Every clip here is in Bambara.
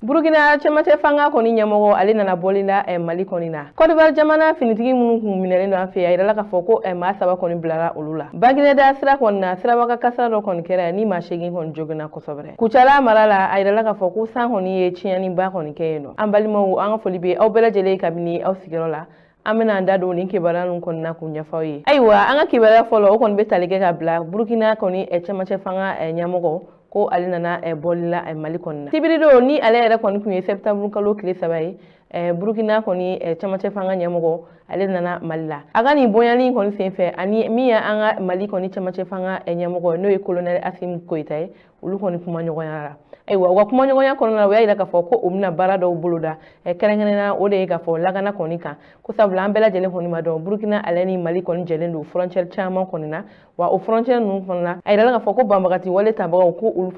Burkina chamache fanga koni nyamogo ale nana bolila Mali koni na. Côte d'Ivoire jamana finitigi munu kun minelen do afi ayira la ka foko ma saba koni blara olula. Bagine da sira koni na sira baka kasara do koni kera ni ma shegin koni jogina kosobre. Kuchala marala ayira la ka foko san koni ye chiani ba koni keno. Ambalimo anga folibe au bela jele kabini au sigirola. Amena ndado ni kibara nun koni na kunya fawi. Aiwa anga kibara folo o koni betalike ka bla Burkina koni chamache fanga nyamogo ko ale nana bolila Mali kɔnɔna tibirido ni ale yɛrɛ kɔni kun ye septembre kalo tile 3 ye Burkina kɔni camancɛ fanga ɲɛmɔgɔ ale nana Mali la a ka nin bonyali kɔni senfɛ ani min ya an ka Mali kɔni camancɛ fanga ɲɛmɔgɔ n'o ye colonel Assimi Goïta ye olu kɔni kuma ɲɔgɔnyara ayiwa u ka kuma ɲɔgɔnya kɔnɔna la u y'a yira k'a fɔ ko u bɛna baara dɔw boloda kɛrɛnkɛrɛnnena o de ye k'a fɔ lakana kɔni kan ko sabula an bɛɛ lajɛlen kɔni ma dɔn Burkina ale ni Mali kɔni jɛlen don frontière caman kɔni na wa o frontière ninnu kɔni na a yirala k'a fɔ ko banbagati wale tabagaw ko olu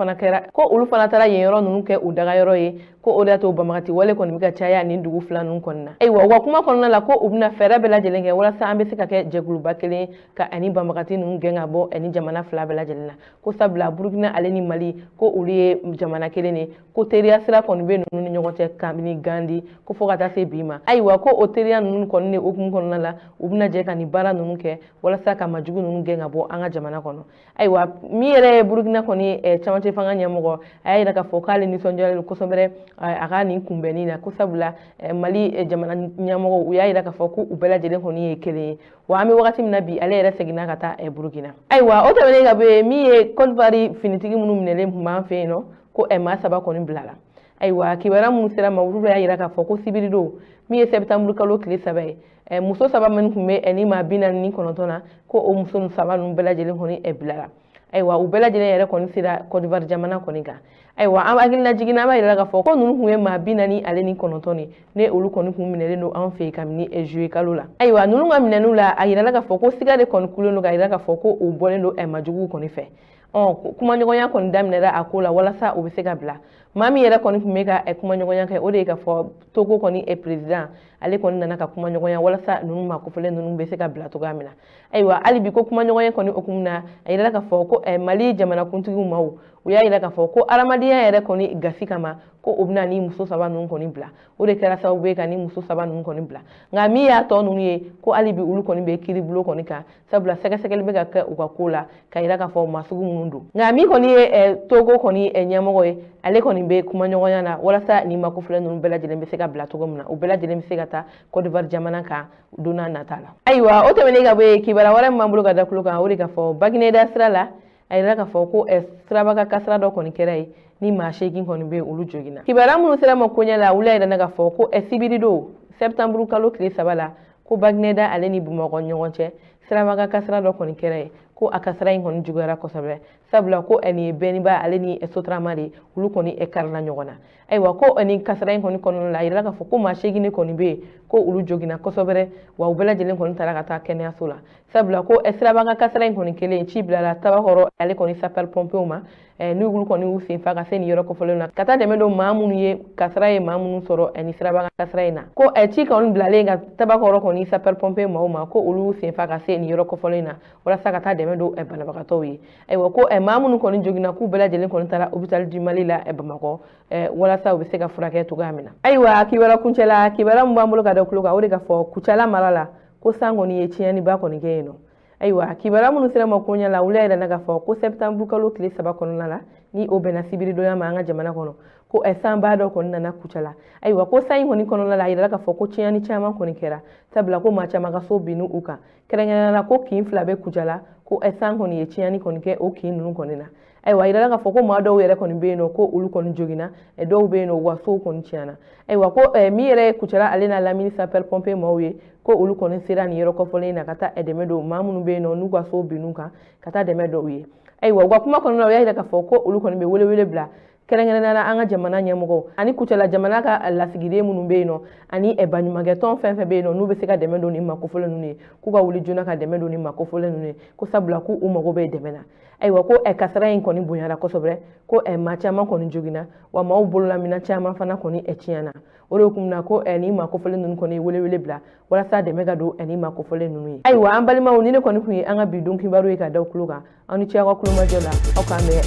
fana taara yen yɔrɔ ninnu kɛ u dagayɔrɔ ye ko o de y'a to banbagati wale kɔni bɛ ka caya nin dugu fila ninnu kɔni na ayiwa u ka kuma kɔnɔna la ko u bɛna fɛɛrɛ bɛɛ lajɛlen kɛ walasa an bɛ se ka kɛ jɛkuluba kelen ka ani banbagati ninnu gɛn ka bɔ ani jamana fila bɛɛ lajɛlen na ko sabula Burkina ale ni Mali ko olu ye jamana kelen ne ko teriya sira kɔni bɛ ninnu ni ɲɔgɔn cɛ kabini Gandi ko fo ka taa se bi ma ayiwa ko o teriya ninnu kɔni ne okumu kɔnɔna la u bɛna jɛ ka nin baara ninnu kɛ walasa ka majugu ninnu gɛn ka bɔ an ka jamana kɔnɔ ayiwa min yɛrɛ ye Burkina kɔni camancɛ fanga ɲɛmɔgɔ a y'a yira k'a fɔ k'ale nisɔndiyalen don kosɛbɛ a ka nin kunbɛnni na ko sabula Mali jamana ɲɛmɔgɔ u y'a yira k'a fɔ ko u bɛɛ lajɛlen kɔni ye kelen ye wa an bɛ wagati min na bi ale yɛrɛ seginna ka taa Burkina ayiwa o tɛmɛnen ka bɔ yen min ye Côte d'Ivoire finitigi minnu minɛlen tun b'an fɛ yen nɔ ko maa saba kɔni bilala ayiwa kibaruya minnu sera ma olu y'a yira k'a fɔ ko sibiri don min ye septembre kalo tile 3 ye muso saba minnu tun bɛ ni maa 49 na ko o muso saba ninnu bɛɛ lajɛlen kɔni bilara ayiwa u bɛɛ lajɛlen yɛrɛ kɔni sera Côte d'Ivoire jamana kɔni kan ayiwa an hakilina jiginna an b'a yira k'a fɔ ko ninnu tun ye maa 49 ne olu kɔni kun minɛlen don an fɛ yen kabini juillet kalo la ayiwa ninnu ka minɛniw la a yirala k'a fɔ ko siga de kɔni kulen don k'a yira k'a fɔ ko u bɔlen don majuguw kɔni fɛ kumaɲɔgɔnya kɔni daminɛra a ko la walasa u bɛ se ka bila maa min yɛrɛ kɔni tun bɛ ka kumaɲɔgɔnya kɛ o de ye k'a fɔ Togo kɔni président ale kɔni nana ka kumaɲɔgɔnya walasa ninnu makofɔlen ninnu bɛ se ka bila cogoya min na ayiwa hali bi ko kumaɲɔgɔnya kɔni hukumu na a yirala k'a fɔ ko Mali jamanakuntigiw ma u y'a yira k'a fɔ ko adamadenya yɛrɛ kɔni gasi kama ko u bɛna ni muso saba ninnu kɔni bila o de kɛra sababu ye ka ni muso saba ninnu kɔni bila nka min y'a tɔ ninnu ye ko hali bi olu kɔni bɛ kiiribulon kɔni kan sabula sɛgɛsɛgɛli bɛ ka kɛ u ka ko la ka yira k'a fɔ maa sugu minnu don nka min kɔni ye Togo kɔni ɲɛmɔgɔ ye ale kɔni bɛ kumaɲɔgɔnya na walasa ni makofɔlen ninnu bɛɛ lajɛlen bɛ se ka bila cogo min na u bɛɛ lajɛlen bɛ se ka taa Côte d'Ivoire jamana kan don n'a nata la ayiwa o tɛmɛnen ka bɔ yen kibaruya wɛrɛ min b'an bolo ka da tulo kan o de k'a fɔ Bagineda sira la a yirala k'a fɔ ko siraba kasara dɔ kɔni kɛra ye ni maa 8 kɔni bɛ olu joginna kibaruya minnu sera ma koɲɛ la olu y'a yira k'a fɔ ko sibiri don septembre kalo tile 3 la ko Bagineda ale ni Bamakɔ ɲɔgɔn cɛ siraba kasara dɔ kɔni kɛra ye ko a kasara in kɔni juguyara kosɛbɛ sabula ko nin ye bɛniba ale ni Sotrama de olu kɔni karila ɲɔgɔn na ayiwa ko nin kasara in kɔni kɔnɔna la a yirala k'a fɔ ko maa 8 de kɔni bɛ yen ko olu joginna kosɛbɛ wa u bɛɛ lajɛlen kɔni taara ka taa kɛnɛyaso la sabula ko siraba kasara in kɔni kelen ci bilara Tabakɔrɔ ale kɔni sapeur pompiers ma n'olu kɔni y'u senfa ka se nin yɔrɔ kɔfɛlenw na ka taa dɛmɛ don maa minnu ye kasara ye maa minnu sɔrɔ ni siraba kasara in na ko ci kɔni bilalen ka Tabakɔrɔ kɔni sapeur pompiers maaw ma ko olu senfa ka se nin yɔrɔ kɔfɛlen na walasa ka taa dɛmɛ don banabagatɔw ye ayiwa ko maa minnu kɔni joginna k'u bɛɛ lajɛlen kɔni taara hôpital du Mali la Bamakɔ walasa u bɛ se ka furakɛ cogoya min na ayiwa kibaruya kuncɛla kibaruya min b'an bolo ka da tulo kan o de k'a fɔ Kucala mara la ko san kɔni ye tiɲɛniba kɔni kɛ yen nɔ ayiwa kibaruya minnu sera ma koɲɛ la olu y'a yira k'a fɔ ko septembre kalo tile 3 kɔnɔna la ni o bɛnna sibiridonya ma an ka jamana kɔnɔ ko sanba dɔ kɔni nana Kucala ayiwa ko san in kɔni kɔnɔna la a yirala k'a fɔ ko tiɲɛni caman kɔni kɛra sabula ko maa caman ka so binnu u kan kɛrɛnkɛrɛnnenya ko kin 2 bɛ Kucala ko san kɔni ye tiɲɛni kɔni kɛ o kin ninnu kɔni na ayiwa a yirala k'a fɔ ko maa dɔw yɛrɛ kɔni bɛ yen nɔ ko olu kɔni joginna dɔw bɛ yen nɔ u ka sow kɔni tiɲɛna ayiwa ko min yɛrɛ ye Kucala ale n'a lamini sapeur pompiers maaw ye ko olu kɔni sera nin yɔrɔ kɔfɛlen na ka taa dɛmɛ don maa minnu bɛ yen nɔ n'u ka so binnu kan ka taa dɛmɛ don u ye ayiwa u ka kuma kɔnɔna la u y'a yira k'a fɔ ko olu kɔni bɛ welewele bila kɛrɛnkɛrɛnnenya an ka jamana ɲɛmɔgɔw ani Kucala jamana ka lasigiden minnu bɛ yen nɔ ani baɲumankɛtɔn fɛn fɛn bɛ yen nɔ n'u bɛ se ka dɛmɛ don ni makofɔlen ninnu ye k'u ka wuli joona ka dɛmɛ don ni makofɔlen ninnu ye ko sabula k'u mago bɛ dɛmɛ na ayiwa ko kasara in kɔni bonyara kosɛbɛ ko maa caman kɔni joginna wa maaw bololamina caman fana kɔni tiɲɛna o de hukumu na ko ni makofɔlen ninnu kɔni ye welewele bila walasa dɛmɛ ka don ni makofɔlen ninnu ye ayiwa an balimaw ni ne kɔni kun ye an ka bi don kibaru ye ka da tulo kan aw ni ce aw ka kulomajɔ la aw k'an mɛn